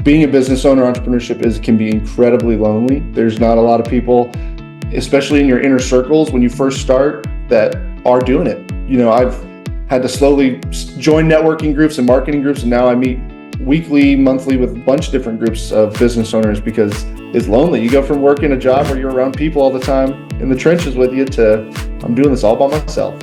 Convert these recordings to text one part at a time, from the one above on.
being a business owner, entrepreneurship can be incredibly lonely. There's not a lot of people, especially in your inner circles when you first start, that are doing it. I've had to slowly join networking groups and marketing groups, and now I meet weekly, monthly with a bunch of different groups of business owners because it's lonely. You go from working a job where you're around people all the time in the trenches with you to I'm doing this all by myself.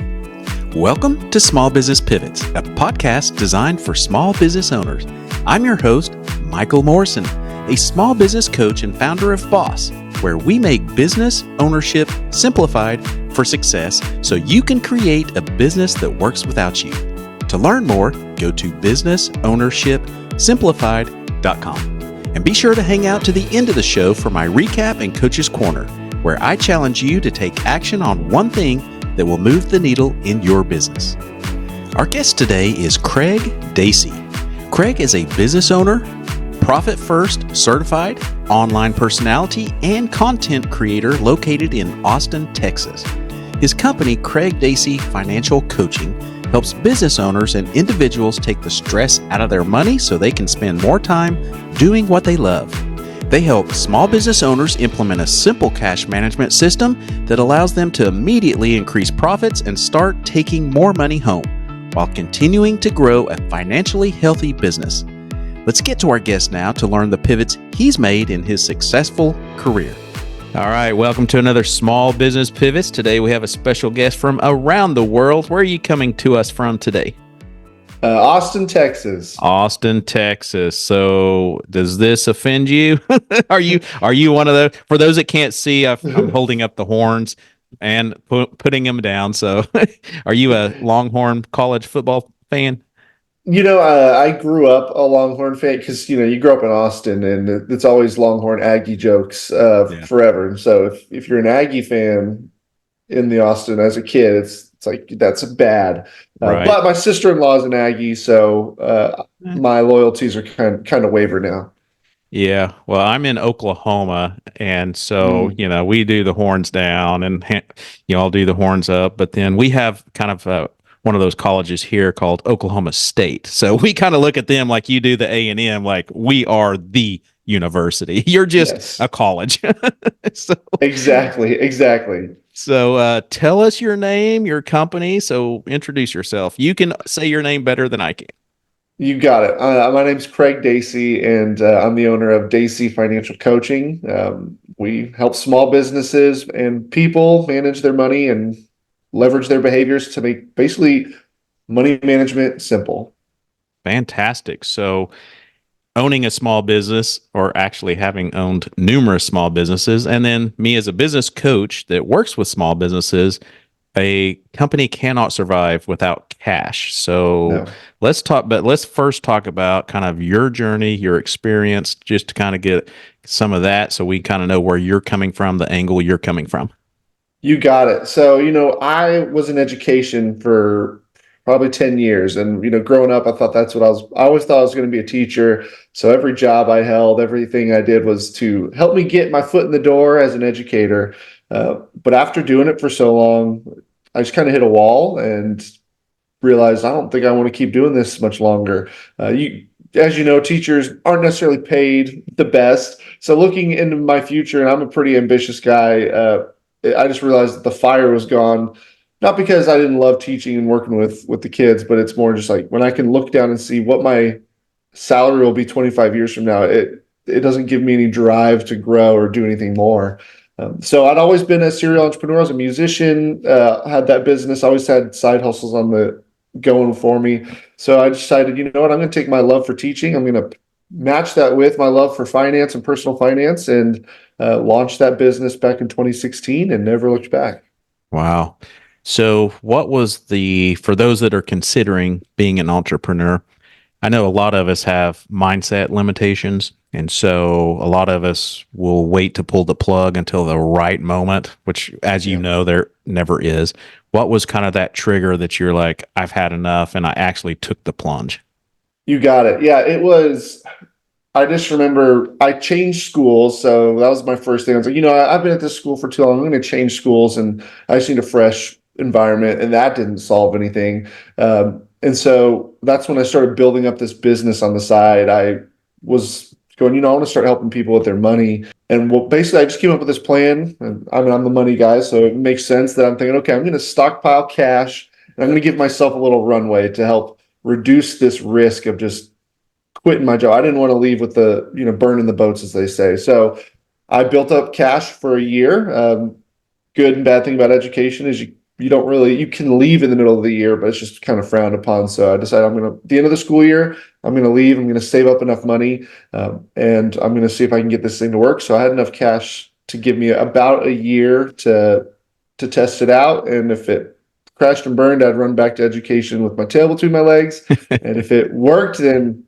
Welcome to Small Business Pivots, a podcast designed for small business owners. I'm your host, Michael Morrison, a small business coach and founder of Boss, where we make business ownership simplified for success so you can create a business that works without you. To learn more, go to businessownershipsimplified.com. And be sure to hang out to the end of the show for my recap and Coach's Corner, where I challenge you to take action on one thing that will move the needle in your business. Our guest today is Craig Dacy. Craig is a business owner, Profit First certified, online personality, and content creator located in Austin, Texas. His company, Craig Dacy Financial Coaching, helps business owners and individuals take the stress out of their money so they can spend more time doing what they love. They help small business owners implement a simple cash management system that allows them to immediately increase profits and start taking more money home while continuing to grow a financially healthy business. Let's get to our guest now to learn the pivots he's made in his successful career. All right, welcome to another Small Business Pivots. Today we have a special guest from around the world. Where are you coming to us from today? Austin, Texas. Austin, Texas. So does this offend you? Are you one of the, for those that can't see, I'm holding up the horns and putting them down. So are you a Longhorn college football fan? I grew up a Longhorn fan because, you grow up in Austin and it's always Longhorn Aggie jokes forever. And so if you're an Aggie fan in the Austin as a kid, it's like, that's bad. Right. But my sister-in-law is an Aggie, so my loyalties are kind of waver now. Yeah. Well, I'm in Oklahoma, and so, we do the horns down and, I'll do the horns up. But then we have kind of one of those colleges here called Oklahoma State. So we kind of look at them like you do the A&M, like we are the university. You're just a college. So, Exactly. So tell us your name, your company. So introduce yourself. You can say your name better than I can. You got it. My name's Craig Dacy, and I'm the owner of Dacy Financial Coaching. We help small businesses and people manage their money and leverage their behaviors to make basically money management simple. Fantastic. So owning a small business, or actually having owned numerous small businesses, and then me as a business coach that works with small businesses, a company cannot survive without cash. So let's first talk about kind of your journey, your experience, just to kind of get some of that so we kind of know where you're coming from, the angle you're coming from. You got it. So, I was in education for probably 10 years. And, growing up, I thought that's what I always thought I was going to be a teacher. So every job I held, everything I did was to help me get my foot in the door as an educator. But after doing it for so long, I just kind of hit a wall and realized I don't think I want to keep doing this much longer. As you know, teachers aren't necessarily paid the best. So looking into my future, and I'm a pretty ambitious guy, I just realized that the fire was gone. Not because I didn't love teaching and working with the kids, but it's more just like when I can look down and see what my salary will be 25 years from now, it doesn't give me any drive to grow or do anything more. So I'd always been a serial entrepreneur. I was a musician, had that business, always had side hustles on the going for me. So I decided, you know what, I'm going to take my love for teaching. I'm going to match that with my love for finance and personal finance, and launched that business back in 2016 and never looked back. Wow. So what was for those that are considering being an entrepreneur, I know a lot of us have mindset limitations. And so a lot of us will wait to pull the plug until the right moment, which, as you know, there never is. What was kind of that trigger that you're like, I've had enough, and I actually took the plunge? You got it. Yeah, it was. I just remember I changed schools. So that was my first thing. I was like, I've been at this school for too long. I'm going to change schools, and I just need a fresh environment. And that didn't solve anything. And so that's when I started building up this business on the side. I was going, I want to start helping people with their money. And well, basically, I just came up with this plan. And I mean, I'm the money guy, so it makes sense that I'm thinking, okay, I'm going to stockpile cash and I'm going to give myself a little runway to help reduce this risk of just quitting my job. I didn't want to leave with the, burning the boats, as they say. So I built up cash for a year. Good and bad thing about education is you don't really, you can leave in the middle of the year, but it's just kind of frowned upon. So I decided at the end of the school year, I'm going to leave. I'm going to save up enough money, and I'm going to see if I can get this thing to work. So I had enough cash to give me about a year to test it out. And if it crashed and burned, I'd run back to education with my tail between my legs. And if it worked, then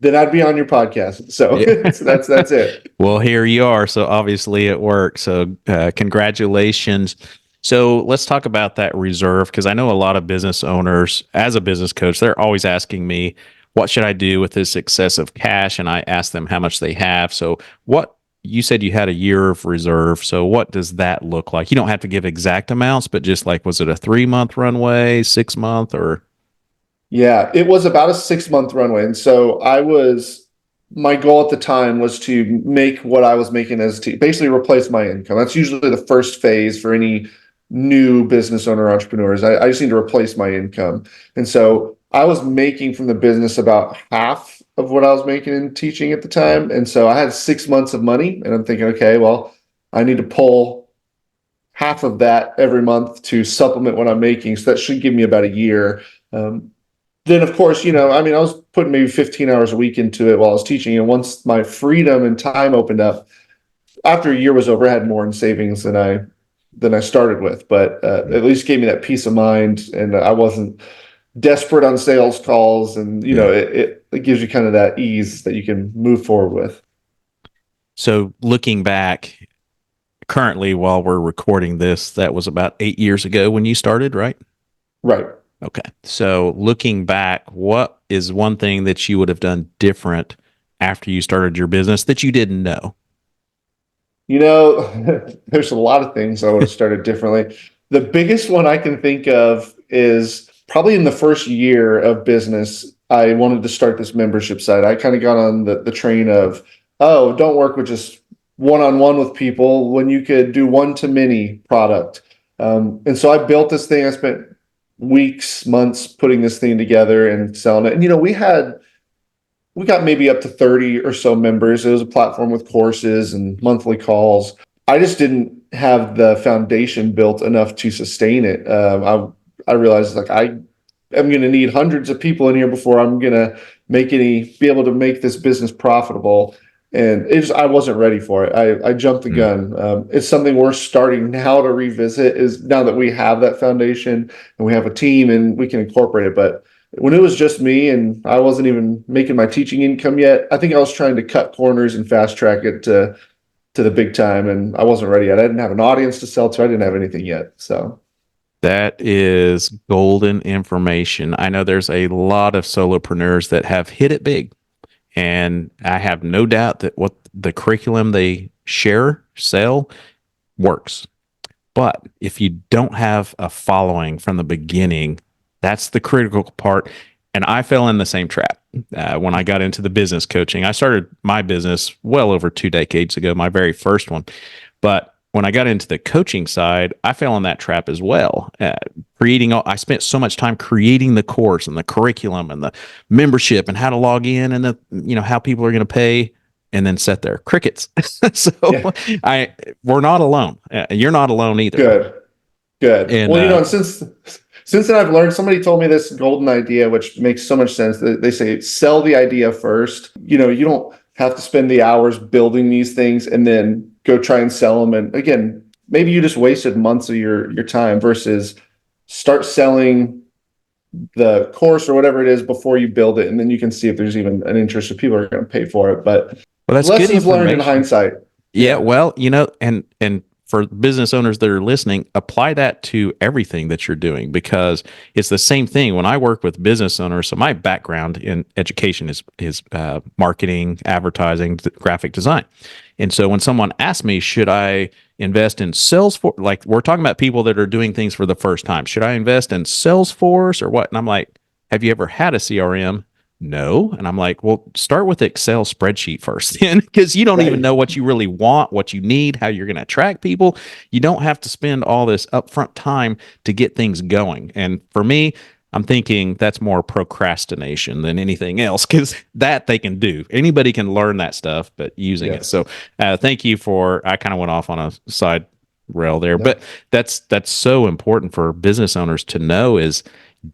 I'd be on your podcast. So, Yeah. so that's it. Well, here you are. So obviously it worked. So congratulations. So let's talk about that reserve, because I know a lot of business owners, as a business coach, they're always asking me, what should I do with this excessive cash? And I ask them how much they have. So what you said you had a year of reserve. So what does that look like? You don't have to give exact amounts, but just like, was it a 3-month runway, 6-month, or? Yeah, it was about a 6-month runway. And so my goal at the time was to make what I was making basically replace my income. That's usually the first phase for any new business owner entrepreneurs. I just need to replace my income. And so I was making from the business about half of what I was making in teaching at the time. And so I had 6 months of money, and I'm thinking, okay, well, I need to pull half of that every month to supplement what I'm making. So that should give me about a year. Then of course, I mean, I was putting maybe 15 hours a week into it while I was teaching. And once my freedom and time opened up, after a year was over, I had more in savings than I started with, but at least gave me that peace of mind, and I wasn't desperate on sales calls. And, Yeah. it gives you kind of that ease that you can move forward with. So looking back currently while we're recording this, that was about 8 years ago when you started, right? Right. Okay. So looking back, what is one thing that you would have done different after you started your business that you didn't know? There's a lot of things I would have started differently. The biggest one I can think of is probably in the first year of business, I wanted to start this membership site. I kind of got on the train of, oh, don't work with just one-on-one with people when you could do one-to-many product. And so I built this thing. I spent weeks, months putting this thing together and selling it. And, we got maybe up to 30 or so members. It was a platform with courses and monthly calls. I just didn't have the foundation built enough to sustain it. I realized I am going to need hundreds of people in here before I'm going to be able to make this business profitable. And I wasn't ready for it. I jumped the gun. It's something we're starting now to revisit, is now that we have that foundation and we have a team and we can incorporate it. But when it was just me and I wasn't even making my teaching income yet, I think I was trying to cut corners and fast track it to the big time, and I wasn't ready yet. I didn't have an audience to sell to. I didn't have anything yet. So That is golden information. I know there's a lot of solopreneurs that have hit it big, and I have no doubt that what the curriculum they sell works. But if you don't have a following from the beginning, that's the critical part. And I fell in the same trap when I got into the business coaching. I started my business well over 2 decades ago, my very first one. But when I got into the coaching side, I fell in that trap as well. I spent so much time creating the course and the curriculum and the membership and how to log in and how people are going to pay, and then set there crickets. So yeah. We're not alone. You're not alone either. Good. And well, and since then I've learned, somebody told me this golden idea, which makes so much sense. They say sell the idea first. You don't have to spend the hours building these things and then go try and sell them. And again, maybe you just wasted months of your time, versus start selling the course or whatever it is before you build it. And then you can see if there's even an interest, if people are going to pay for it. But that's lessons learned in hindsight. Yeah. Well, and for business owners that are listening, apply that to everything that you're doing, because it's the same thing. When I work with business owners, so my background in education is marketing, advertising, graphic design. And so when someone asks me, should I invest in Salesforce? Like, we're talking about people that are doing things for the first time. Should I invest in Salesforce or what? And I'm like, have you ever had a CRM? No. And I'm like, well, start with Excel spreadsheet first then, because you don't even Right. know what you really want, what you need, how you're going to attract people. You don't have to spend all this upfront time to get things going. And for me, I'm thinking that's more procrastination than anything else, because that they can do. Anybody can learn that stuff, but using it. Yes. So thank you for, I kind of went off on a side rail there, No. but that's so important for business owners to know is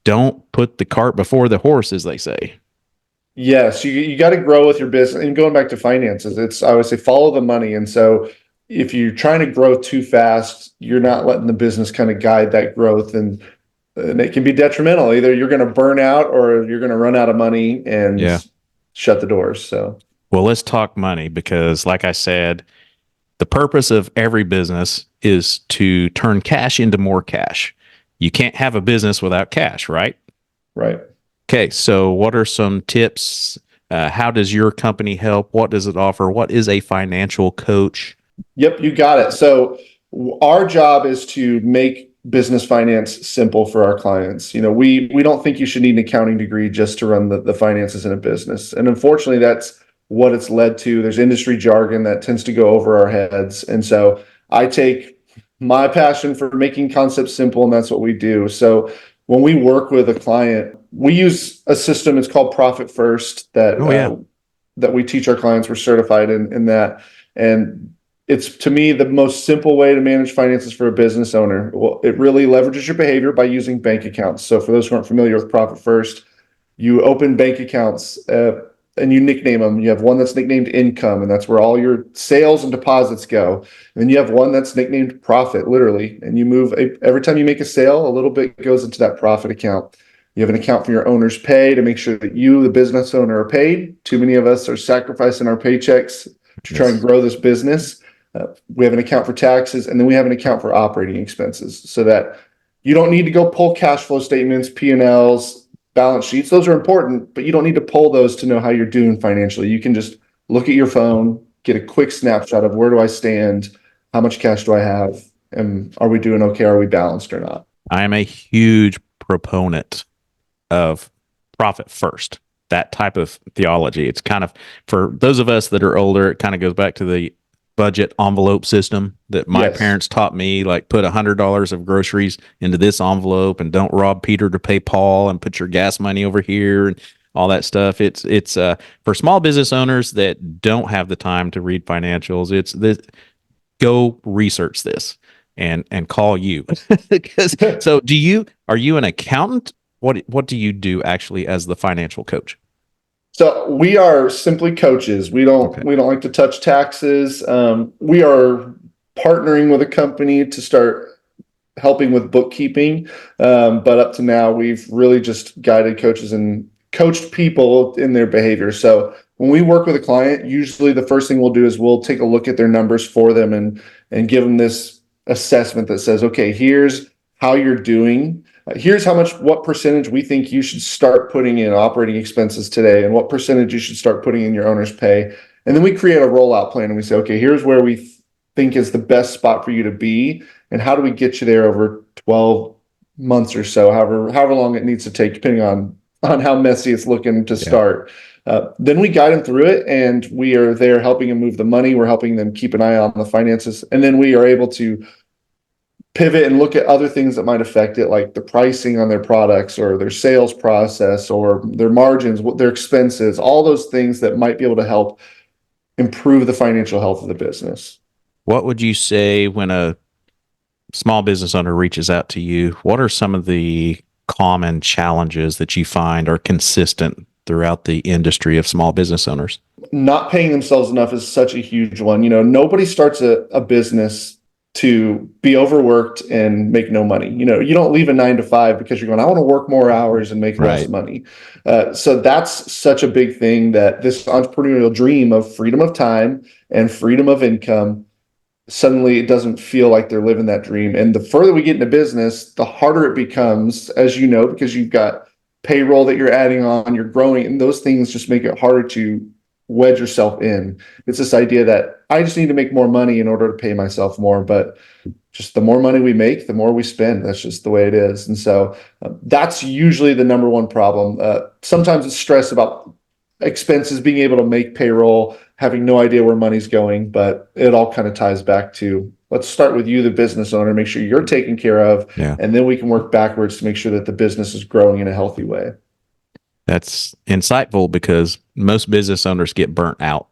don't put the cart before the horse, as they say. Yes, you got to grow with your business. And going back to finances, it's I would say follow the money. And so if you're trying to grow too fast, you're not letting the business kind of guide that growth, and it can be detrimental. Either you're going to burn out or you're going to run out of money and Yeah. shut the doors. So Well, let's talk money because, like I said, the purpose of every business is to turn cash into more cash. You can't have a business without cash, right? right. Okay. So, what are some tips? How does your company help? What does it offer? What is a financial coach? Yep, you got it. So our job is to make business finance simple for our clients. We don't think you should need an accounting degree just to run the finances in a business. And unfortunately, that's what it's led to. There's industry jargon that tends to go over our heads. And so I take my passion for making concepts simple, and that's what we do. So when we work with a client, we use a system. It's called Profit First Oh, yeah. that we teach our clients. We're certified in that. And it's to me the most simple way to manage finances for a business owner. Well, it really leverages your behavior by using bank accounts. So for those who aren't familiar with Profit First, you open bank accounts and you nickname them. You have one that's nicknamed income, and that's where all your sales and deposits go. And then you have one that's nicknamed profit, literally. And you move every time you make a sale, a little bit goes into that profit account. You have an account for your owner's pay to make sure that you, the business owner, are paid. Too many of us are sacrificing our paychecks to try and Yes. grow this business. We have an account for taxes, and then we have an account for operating expenses, so that you don't need to go pull cash flow statements, P&Ls, balance sheets. Those are important, but you don't need to pull those to know how you're doing financially. You can just look at your phone, get a quick snapshot of where do I stand, how much cash do I have, and are we doing okay? Are we balanced or not? I am a huge proponent of profit first, that type of theology. It's kind of, for those of us that are older, it kind of goes back to the budget envelope system that my Yes. parents taught me, like put $100 of groceries into this envelope and don't rob Peter to pay Paul and put your gas money over here and all that stuff. It's for small business owners that don't have the time to read financials. It's this, go research this and call you. Because so are you an accountant? What do you do actually as the financial coach? So we are simply coaches. We don't Okay. we don't like to touch taxes. We are partnering with a company to start helping with bookkeeping. But up to now, we've really just guided coaches and coached people in their behavior. So when we work with a client, usually the first thing we'll do is we'll take a look at their numbers for them and give them this assessment that says, okay, here's how you're doing. Here's what percentage we think you should start putting in operating expenses today, and what percentage you should start putting in your owner's pay. And then we create a rollout plan and we say, okay, here's where we think is the best spot for you to be, and how do we get you there over 12 months or so, however long it needs to take, depending on how messy it's looking to Yeah. start. Then we guide them through it, and we are there helping them move the money. We're helping them keep an eye on the finances, and then we are able to pivot and look at other things that might affect it, like the pricing on their products or their sales process or their margins, what their expenses, all those things that might be able to help improve the financial health of the business. What would you say when a small business owner reaches out to you? What are some of the common challenges that you find are consistent throughout the industry of small business owners? Not paying themselves enough is such a huge one. Nobody starts a business to be overworked and make no money. You don't leave a 9 to 5 because you're going, I want to work more hours and make less Right. money. So that's such a big thing, that this entrepreneurial dream of freedom of time and freedom of income, suddenly it doesn't feel like they're living that dream. And the further we get into business, the harder it becomes, as you know, because you've got payroll that you're adding on, you're growing, and those things just make it harder to wedge yourself in. It's this idea that I just need to make more money in order to pay myself more, but just the more money we make, the more we spend. That's just the way it is. And so that's usually the number one problem. Sometimes it's stress about expenses, being able to make payroll, having no idea where money's going, but it all kind of ties back to, let's start with you, the business owner, make sure you're taken care of, and then we can work backwards to make sure that the business is growing in a healthy way. That's insightful because most business owners get burnt out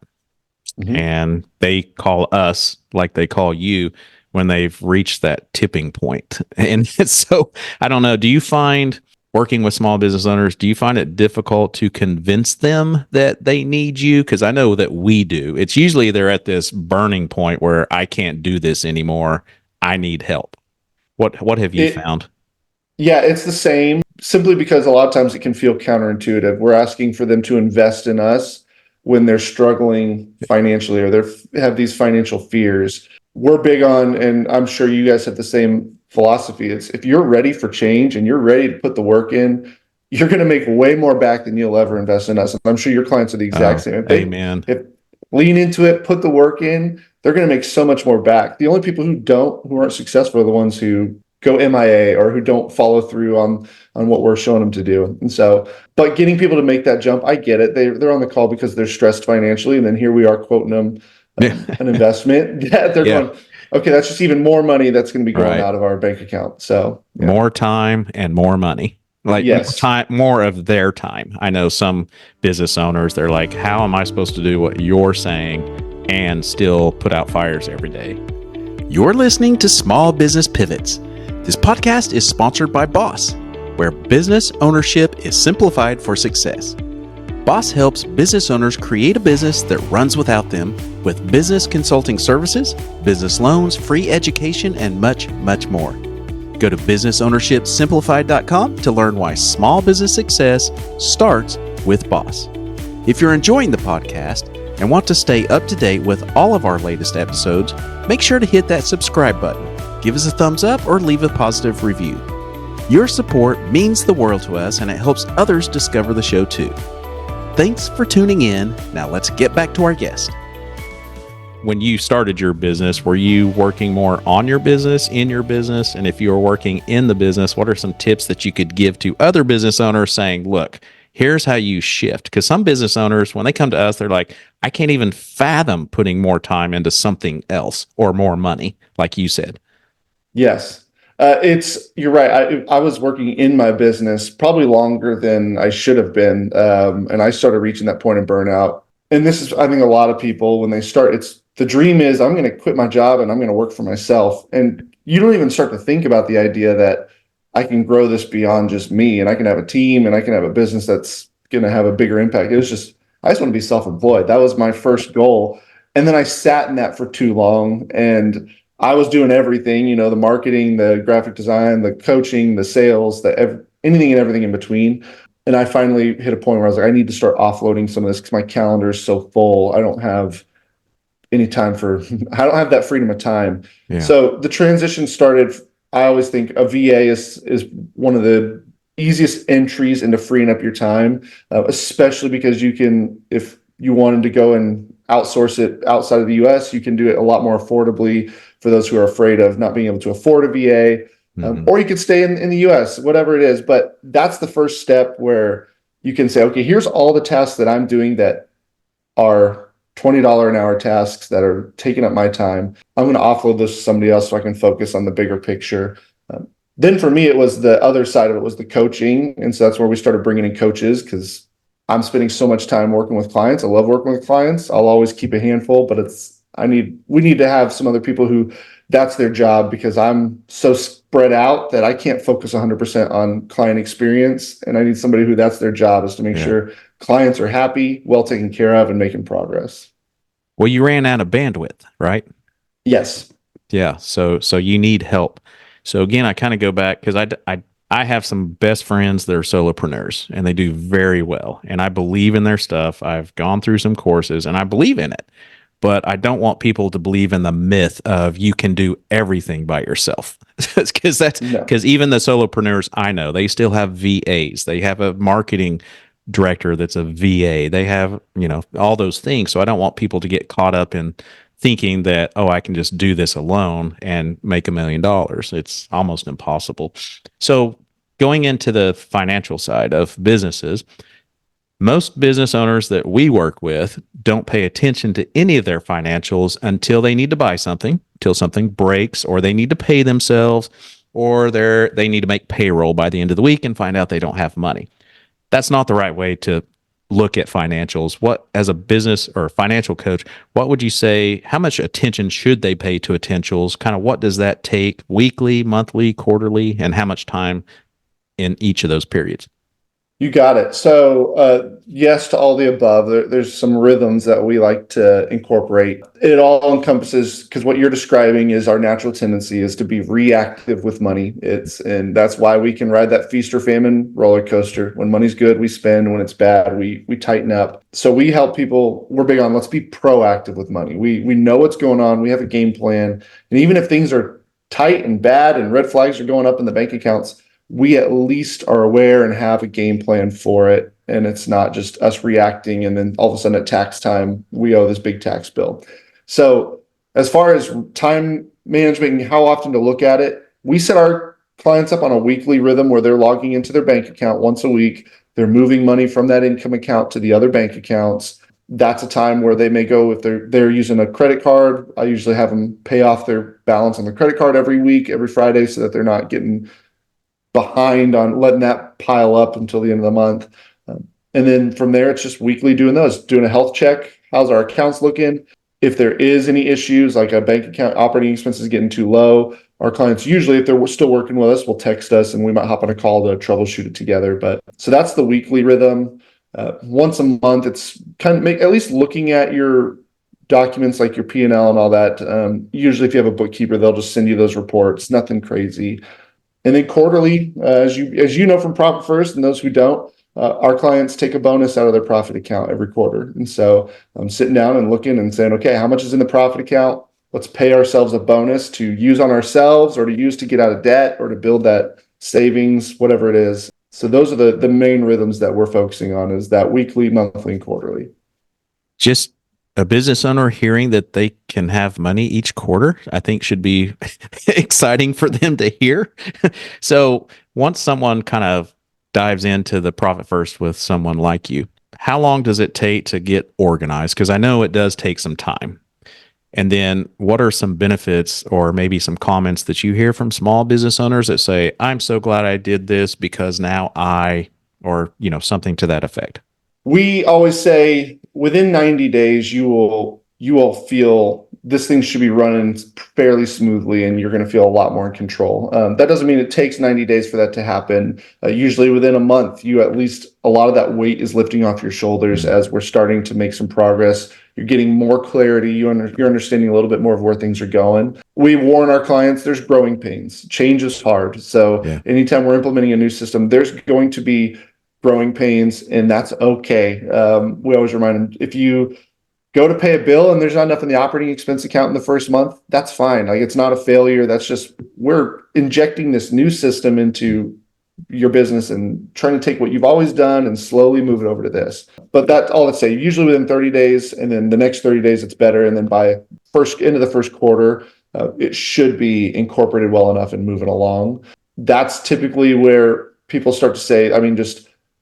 and they call us like they call you when they've reached that tipping point. And so I don't know, do you find working with small business owners, do you find it difficult to convince them that they need you? Because I know that we do. It's usually they're at this burning point where I can't do this anymore. I need help. What have you found? Yeah, it's the same, simply because a lot of times it can feel counterintuitive. We're asking for them to invest in us when they're struggling financially or they have these financial fears. We're big on, and I'm sure you guys have the same philosophy. It's if you're ready for change and you're ready to put the work in, you're going to make way more back than you'll ever invest in us. And I'm sure your clients are the exact same. If lean into it, put the work in, they're going to make so much more back. The only people who aren't successful are the ones who go MIA or who don't follow through on what we're showing them to do. And so, but getting people to make that jump, I get it. They're on the call because they're stressed financially. And then here we are quoting them an investment that they're going, okay, that's just even more money that's going to be going out of our bank account. So more time and more money, like more of their time. I know some business owners, they're like, how am I supposed to do what you're saying and still put out fires every day? You're listening to Small Business Pivots. This podcast is sponsored by Boss, where business ownership is simplified for success. Boss helps business owners create a business that runs without them with business consulting services, business loans, free education, and much, much more. Go to businessownershipsimplified.com to learn why small business success starts with Boss. If you're enjoying the podcast and want to stay up to date with all of our latest episodes, make sure to hit that subscribe button. Give us a thumbs up or leave a positive review. Your support means the world to us and it helps others discover the show too. Thanks for tuning in. Now let's get back to our guest. When you started your business, were you working more on your business, in your business? And if you were working in the business, what are some tips that you could give to other business owners saying, look, here's how you shift? Because some business owners, when they come to us, they're like, I can't even fathom putting more time into something else or more money, like you said. Yes. You're right. I was working in my business probably longer than I should have been. And I started reaching that point of burnout. And this is, I think a lot of people, when they start, the dream is I'm going to quit my job and I'm going to work for myself. And you don't even start to think about the idea that I can grow this beyond just me and I can have a team and I can have a business that's going to have a bigger impact. I just want to be self-employed. That was my first goal. And then I sat in that for too long and I was doing everything, the marketing, the graphic design, the coaching, the sales, anything and everything in between. And I finally hit a point where I was like, I need to start offloading some of this because my calendar is so full. I don't have any time I don't have that freedom of time. Yeah. So the transition started, I always think a VA is one of the easiest entries into freeing up your time, especially because you can, if you wanted to go and outsource it outside of the US, you can do it a lot more affordably for those who are afraid of not being able to afford a VA, or you could stay in the US, whatever it is. But that's the first step where you can say, okay, here's all the tasks that I'm doing that are $20 an hour tasks that are taking up my time. I'm going to offload this to somebody else so I can focus on the bigger picture. Then for me, it was the other side of it was the coaching. And so that's where we started bringing in coaches because I'm spending so much time working with clients. I love working with clients. I'll always keep a handful, but we need to have some other people who that's their job because I'm so spread out that I can't focus 100% on client experience. And I need somebody who that's their job is to make sure clients are happy, well taken care of, and making progress. Well, you ran out of bandwidth, right? Yes. Yeah. So you need help. So again, I kind of go back because I have some best friends that are solopreneurs and they do very well. And I believe in their stuff. I've gone through some courses and I believe in it. But I don't want people to believe in the myth of you can do everything by yourself. Because even the solopreneurs I know, they still have VAs. They have a marketing director that's a VA. They have, all those things. So I don't want people to get caught up in thinking that, oh, I can just do this alone and make $1 million. It's almost impossible. So going into the financial side of businesses, most business owners that we work with don't pay attention to any of their financials until they need to buy something, until something breaks, or they need to pay themselves, or they need to make payroll by the end of the week and find out they don't have money. That's not the right way to look at financials. What, as a business or financial coach, what would you say, how much attention should they pay to potentials? Kind of what does that take weekly, monthly, quarterly, and how much time in each of those periods? You got it. So, yes to all the above. There's some rhythms that we like to incorporate. It all encompasses, because what you're describing is our natural tendency is to be reactive with money. And that's why we can ride that feast or famine roller coaster. When money's good, we spend. When it's bad, we tighten up. So we help people. We're big on, let's be proactive with money. We know what's going on. We have a game plan. And even if things are tight and bad and red flags are going up in the bank accounts, we at least are aware and have a game plan for it. And it's not just us reacting and then all of a sudden at tax time, we owe this big tax bill. So as far as time management and how often to look at it, we set our clients up on a weekly rhythm where they're logging into their bank account once a week. They're moving money from that income account to the other bank accounts. That's a time where they may go, if they're using a credit card, I usually have them pay off their balance on the credit card every week, every Friday, so that they're not getting behind on letting that pile up until the end of the month. And then from there, it's just weekly doing a health check. How's our accounts looking? If there is any issues, like a bank account operating expenses getting too low, our clients usually, if they're still working with us, will text us and we might hop on a call to troubleshoot it together. But so that's the weekly rhythm. Once a month, it's kind of at least looking at your documents like your P&L and all that. Usually if you have a bookkeeper, they'll just send you those reports, nothing crazy. And then quarterly, as you know from Profit First, and those who don't, our clients take a bonus out of their profit account every quarter. And so I'm sitting down and looking and saying, okay, how much is in the profit account? Let's pay ourselves a bonus to use on ourselves or to use to get out of debt or to build that savings, whatever it is. So those are the main rhythms that we're focusing on, is that weekly, monthly, and quarterly. Just a business owner hearing that they can have money each quarter, I think should be exciting for them to hear. So once someone kind of dives into the Profit First with someone like you, how long does it take to get organized? Because I know it does take some time. And then what are some benefits or maybe some comments that you hear from small business owners that say, I'm so glad I did this because now or something to that effect? We always say within 90 days, you will feel this thing should be running fairly smoothly and you're going to feel a lot more in control. That doesn't mean it takes 90 days for that to happen. Usually within a month, a lot of that weight is lifting off your shoulders as we're starting to make some progress. You're getting more clarity. You're understanding a little bit more of where things are going. We warn our clients there's growing pains. Change is hard. So anytime we're implementing a new system, there's going to be growing pains, and that's okay. We always remind them, if you go to pay a bill and there's not enough in the operating expense account in the first month, that's fine. Like, it's not a failure. That's just, we're injecting this new system into your business and trying to take what you've always done and slowly move it over to this. But that's all I'd say. Usually within 30 days, and then the next 30 days, it's better. And then by end of the first quarter, it should be incorporated well enough and moving along. That's typically where people start to say,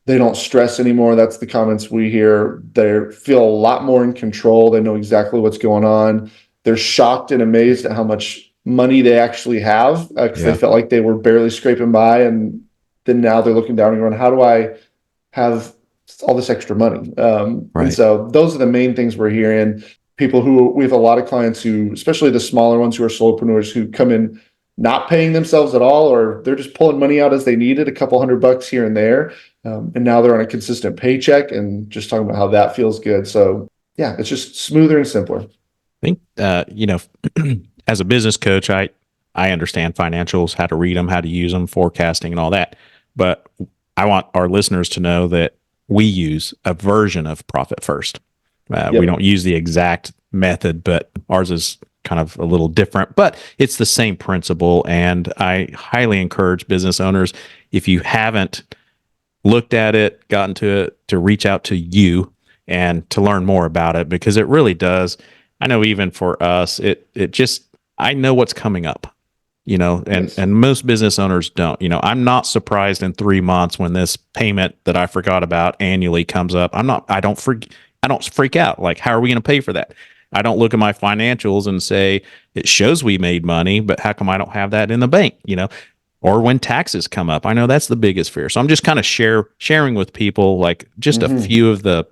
they don't stress anymore. That's the comments we hear. They feel a lot more in control. They know exactly what's going on. They're shocked and amazed at how much money they actually have, because they felt like they were barely scraping by. And then now they're looking down and going, how do I have all this extra money? And so those are the main things we're hearing. We have a lot of clients who, especially the smaller ones who are solopreneurs, who come in not paying themselves at all, or they're just pulling money out as they need it, a couple $100 here and there. And now they're on a consistent paycheck, and just talking about how that feels good. So yeah, it's just smoother and simpler. I think, as a business coach, I understand financials, how to read them, how to use them, forecasting and all that. But I want our listeners to know that we use a version of Profit First. We don't use the exact method, but ours is kind of a little different, but it's the same principle. And I highly encourage business owners, if you haven't looked at it, gotten to it, to reach out to you and to learn more about it, because it really does. I know even for us, it just, I know what's coming up, Yes. and most business owners don't. I'm not surprised in 3 months when this payment that I forgot about annually comes up. I don't freak out. Like, how are we going to pay for that? I don't look at my financials and say it shows we made money, but how come I don't have that in the bank? Or when taxes come up. I know that's the biggest fear. So I'm just kind of sharing with people like just a Hmm. few of the,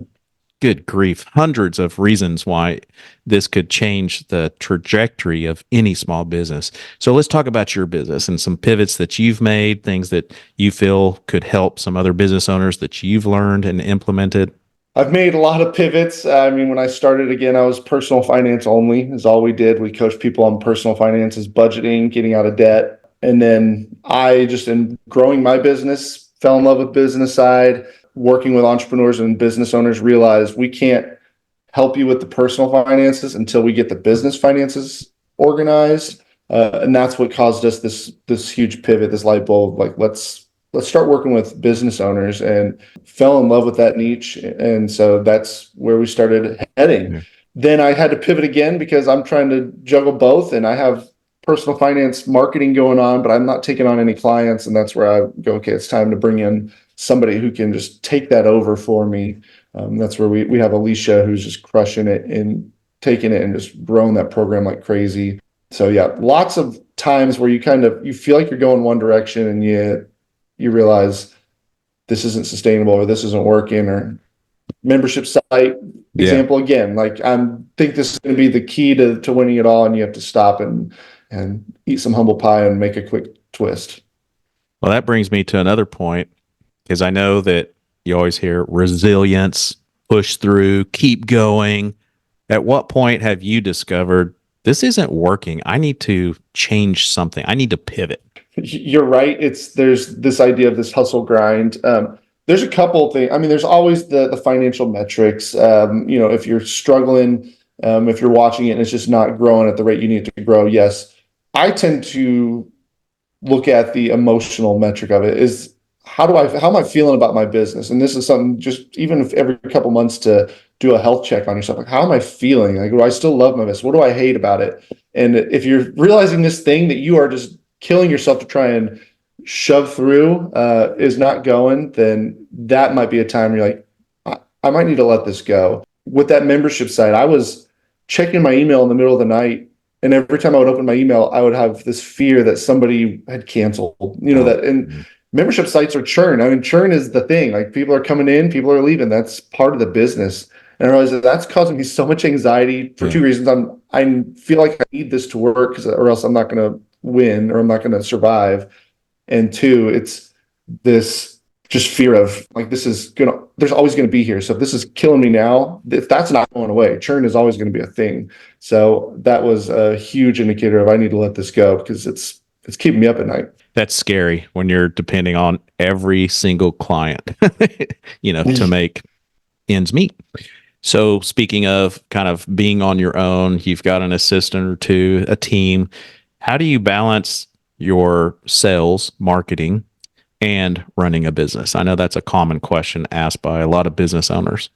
good grief, hundreds of reasons why this could change the trajectory of any small business. So let's talk about your business and some pivots that you've made, things that you feel could help some other business owners that you've learned and implemented. I've made a lot of pivots. I mean, when I started again, I was personal finance only, is all we did. We coached people on personal finances, budgeting, getting out of debt. And then I just, in growing my business, fell in love with business side, working with entrepreneurs and business owners, realized we can't help you with the personal finances until we get the business finances organized. And that's what caused us this huge pivot, this light bulb. Like, let's start working with business owners, and fell in love with that niche. And so that's where we started heading. Yeah. Then I had to pivot again because I'm trying to juggle both, and I have personal finance marketing going on, but I'm not taking on any clients. And that's where I go, okay, it's time to bring in somebody who can just take that over for me. That's where we have Alicia, who's just crushing it and taking it and just growing that program like crazy. So yeah, lots of times where you feel like you're going one direction, and you realize this isn't sustainable, or this isn't working. Or membership site Yeah. example again, like I think this is going to be the key to winning it all, and you have to stop and eat some humble pie and make a quick twist. Well, that brings me to another point, because I know that you always hear resilience, push through, keep going. At what point have you discovered this isn't working? I need to change something. I need to pivot. You're right. There's this idea of this hustle grind. There's a couple of things. I mean, there's always the financial metrics. If you're struggling, if you're watching it and it's just not growing at the rate you need it to grow, yes. I tend to look at the emotional metric of it. Is how am I feeling about my business? And this is something, just even if every couple months, to do a health check on yourself. Like, how am I feeling? Like, do I still love my business? What do I hate about it? And if you're realizing this thing that you are just killing yourself to try and shove through is not going, then that might be a time where you're like, I might need to let this go. With that membership site, I was checking my email in the middle of the night, and every time I would open my email, I would have this fear that somebody had canceled. Oh, And membership sites are churn. I mean, churn is the thing. Like, people are coming in, people are leaving. That's part of the business. And I realized that that's causing me so much anxiety for yeah. two reasons. I feel like I need this to work, or else I'm not going to win, or I'm not going to survive. And two, it's this just fear of like, there's always going to be here. So if this is killing me now, if that's not going away, churn is always going to be a thing. So that was a huge indicator of I need to let this go, because it's keeping me up at night. That's scary when you're depending on every single client, to make ends meet. So speaking of kind of being on your own, you've got an assistant or two, a team. How do you balance your sales, marketing, and running a business? I know that's a common question asked by a lot of business owners.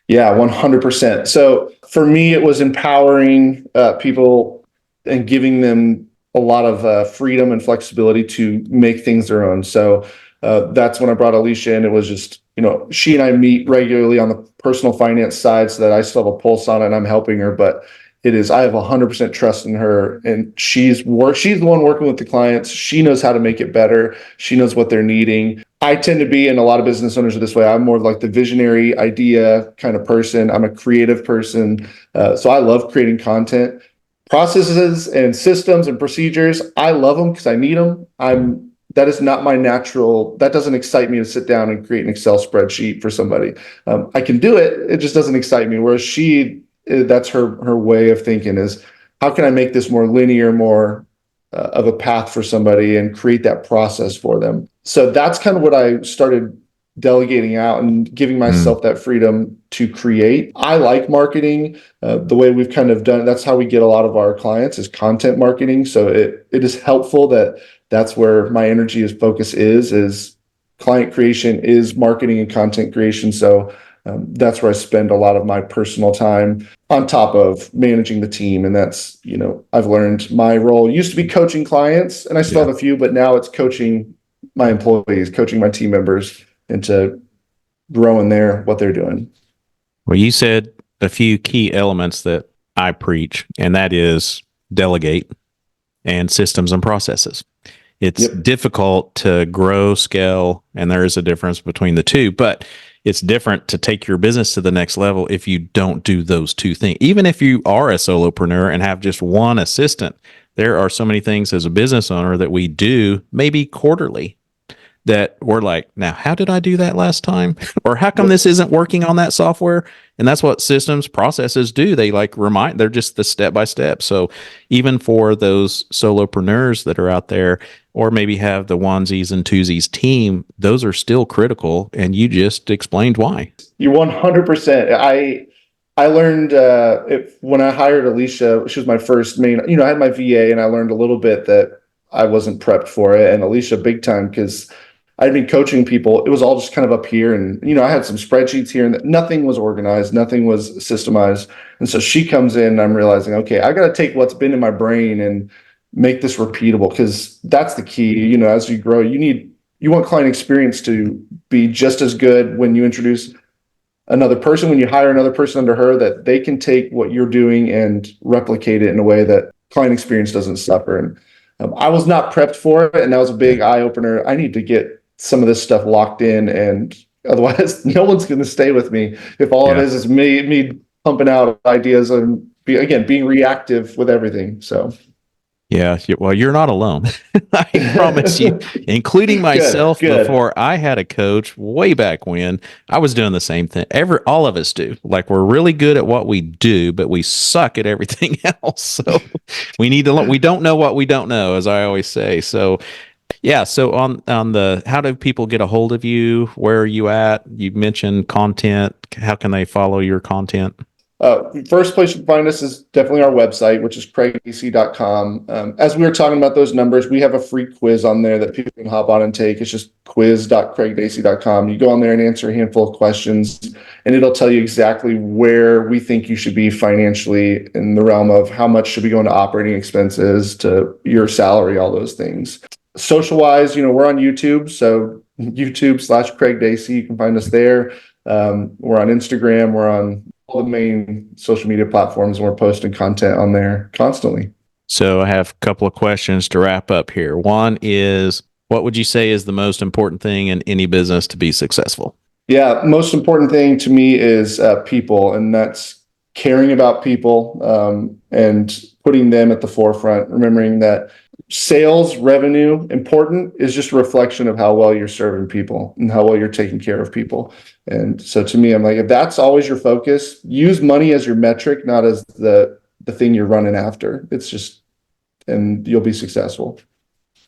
Yeah, 100%. So for me, it was empowering people and giving them a lot of freedom and flexibility to make things their own. So that's when I brought Alicia in. It was just, she and I meet regularly on the personal finance side, so that I still have a pulse on it and I'm helping her. But I have 100% trust in her, and she's the one working with the clients. She knows how to make it better. She knows what they're needing. I tend to be, and a lot of business owners are this way, I'm more of like the visionary idea kind of person. I'm a creative person. So I love creating content. Processes and systems and procedures, I love them because I need them. That is not my natural. That doesn't excite me to sit down and create an Excel spreadsheet for somebody. I can do it. It just doesn't excite me. Whereas that's her way of thinking, is how can I make this more linear, more of a path for somebody, and create that process for them. So that's kind of what I started delegating out and giving myself that freedom to create. I like marketing. The way we've kind of done it, that's how we get a lot of our clients, is content marketing. So it is helpful that that's where my energy is focus is client creation is marketing and content creation. So that's where I spend a lot of my personal time on top of managing the team. And that's, I've learned my role used to be coaching clients, and I still have a few, but now it's coaching my employees, coaching my team members into growing what they're doing. Well, you said a few key elements that I preach, and that is delegate and systems and processes. It's difficult to grow, scale, and there is a difference between the two, but it's different to take your business to the next level if you don't do those two things. Even if you are a solopreneur and have just one assistant, there are so many things as a business owner that we do maybe quarterly that we're like, now, how did I do that last time? Or how come this isn't working on that software? And that's what systems processes do. They they're just the step by step. So even for those solopreneurs that are out there, or maybe have the onesies and twosies team, those are still critical. And you just explained why. You're 100%. I learned when I hired Alicia, she was my first main, I had my VA, and I learned a little bit that I wasn't prepped for it. And Alicia, big time, because I'd been coaching people. It was all just kind of up here. And, I had some spreadsheets here, and nothing was organized. Nothing was systemized. And so she comes in, and I'm realizing, okay, I got to take what's been in my brain and make this repeatable, because that's the key. As you grow, you want client experience to be just as good when you introduce another person, when you hire another person under her, that they can take what you're doing and replicate it in a way that client experience doesn't suffer. And I was not prepped for it. And that was a big eye opener. I need to get some of this stuff locked in, and otherwise no one's going to stay with me if all it is me pumping out ideas and being reactive with everything. So yeah, well, you're not alone. I promise you, including myself. Good. Before I had a coach way back when, I was doing the same thing. All of us do. We're really good at what we do, but we suck at everything else. So we need to we don't know what we don't know, as I always say. So yeah. So on the, how do people get a hold of you? Where are you at? You mentioned content. How can they follow your content? First place you can find us is definitely our website, which is craigdacy.com. As we were talking about those numbers, we have a free quiz on there that people can hop on and take. It's just quiz.craigdacy.com. You go on there and answer a handful of questions, and it'll tell you exactly where we think you should be financially, in the realm of how much should be going to operating expenses, to your salary, all those things. Social wise, we're on YouTube. So YouTube/Craig Dacy, you can find us there. We're on Instagram. We're on all the main social media platforms, and we're posting content on there constantly. So I have a couple of questions to wrap up here. One is, what would you say is the most important thing in any business to be successful? Yeah, most important thing to me is people, and that's caring about people and putting them at the forefront, remembering that sales revenue important is just a reflection of how well you're serving people and how well you're taking care of people. And so to me, I'm like, if that's always your focus, use money as your metric, not as the thing you're running after. It's just, and you'll be successful.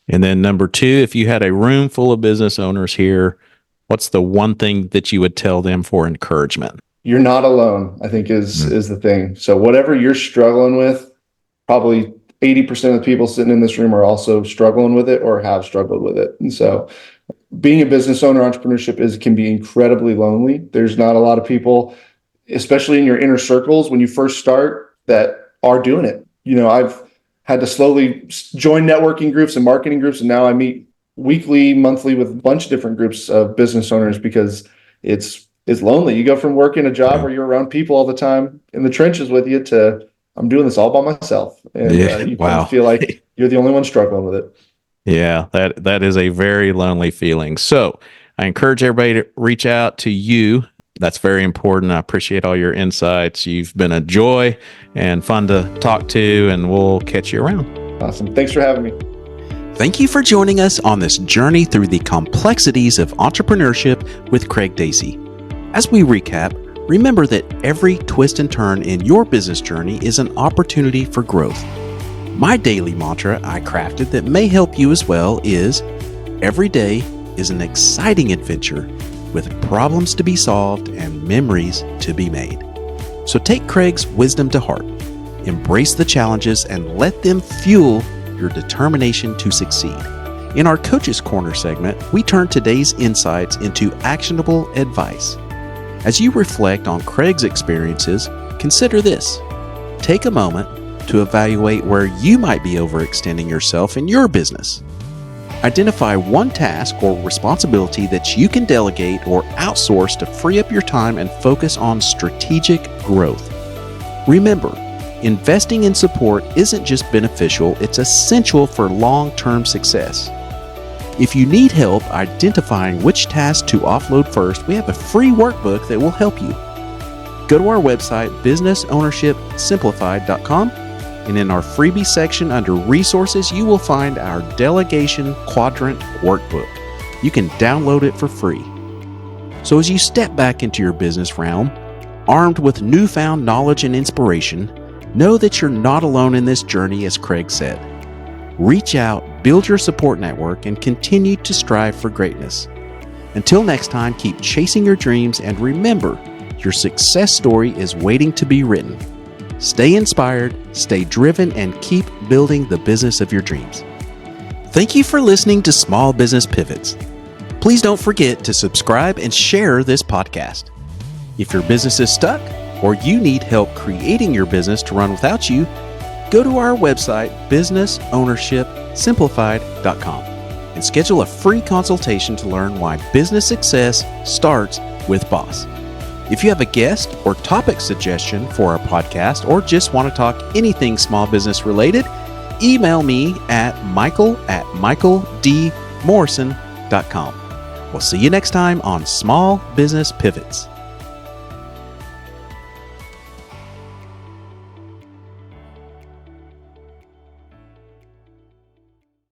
And then number two, if you had a room full of business owners here, what's the one thing that you would tell them for encouragement? You're not alone, I think is the thing. So whatever you're struggling with, probably 80% of the people sitting in this room are also struggling with it or have struggled with it. And so being a business owner, entrepreneurship can be incredibly lonely. There's not a lot of people, especially in your inner circles when you first start, that are doing it. I've had to slowly join networking groups and marketing groups, and now I meet weekly, monthly with a bunch of different groups of business owners, because it's lonely. You go from working a job where you're around people all the time in the trenches with you to, I'm doing this all by myself. And you feel like you're the only one struggling with it. Yeah, that is a very lonely feeling. So I encourage everybody to reach out to you. That's very important. I appreciate all your insights. You've been a joy and fun to talk to, and we'll catch you around. Awesome. Thanks for having me. Thank you for joining us on this journey through the complexities of entrepreneurship with Craig Dacy. As we recap, remember that every twist and turn in your business journey is an opportunity for growth. My daily mantra I crafted that may help you as well is, every day is an exciting adventure with problems to be solved and memories to be made. So take Craig's wisdom to heart, embrace the challenges, and let them fuel your determination to succeed. In our Coach's Corner segment, we turn today's insights into actionable advice. As you reflect on Craig's experiences, consider this. Take a moment to evaluate where you might be overextending yourself in your business. Identify one task or responsibility that you can delegate or outsource to free up your time and focus on strategic growth. Remember, investing in support isn't just beneficial, it's essential for long-term success. If you need help identifying which tasks to offload first, we have a free workbook that will help you. Go to our website, businessownershipsimplified.com, and in our freebie section under resources, you will find our Delegation Quadrant workbook. You can download it for free. So as you step back into your business realm, armed with newfound knowledge and inspiration, know that you're not alone in this journey, as Craig said. Reach out, build your support network, and continue to strive for greatness. Until next time, keep chasing your dreams, and remember, your success story is waiting to be written. Stay inspired, stay driven, and keep building the business of your dreams. Thank you for listening to Small Business Pivots. Please don't forget to subscribe and share this podcast. If your business is stuck or you need help creating your business to run without you, go to our website, businessownershipsimplified.com, and schedule a free consultation to learn why business success starts with BOSS. If you have a guest or topic suggestion for our podcast, or just want to talk anything small business related, email me at michael@michaeldmorrison.com. We'll see you next time on Small Business Pivots.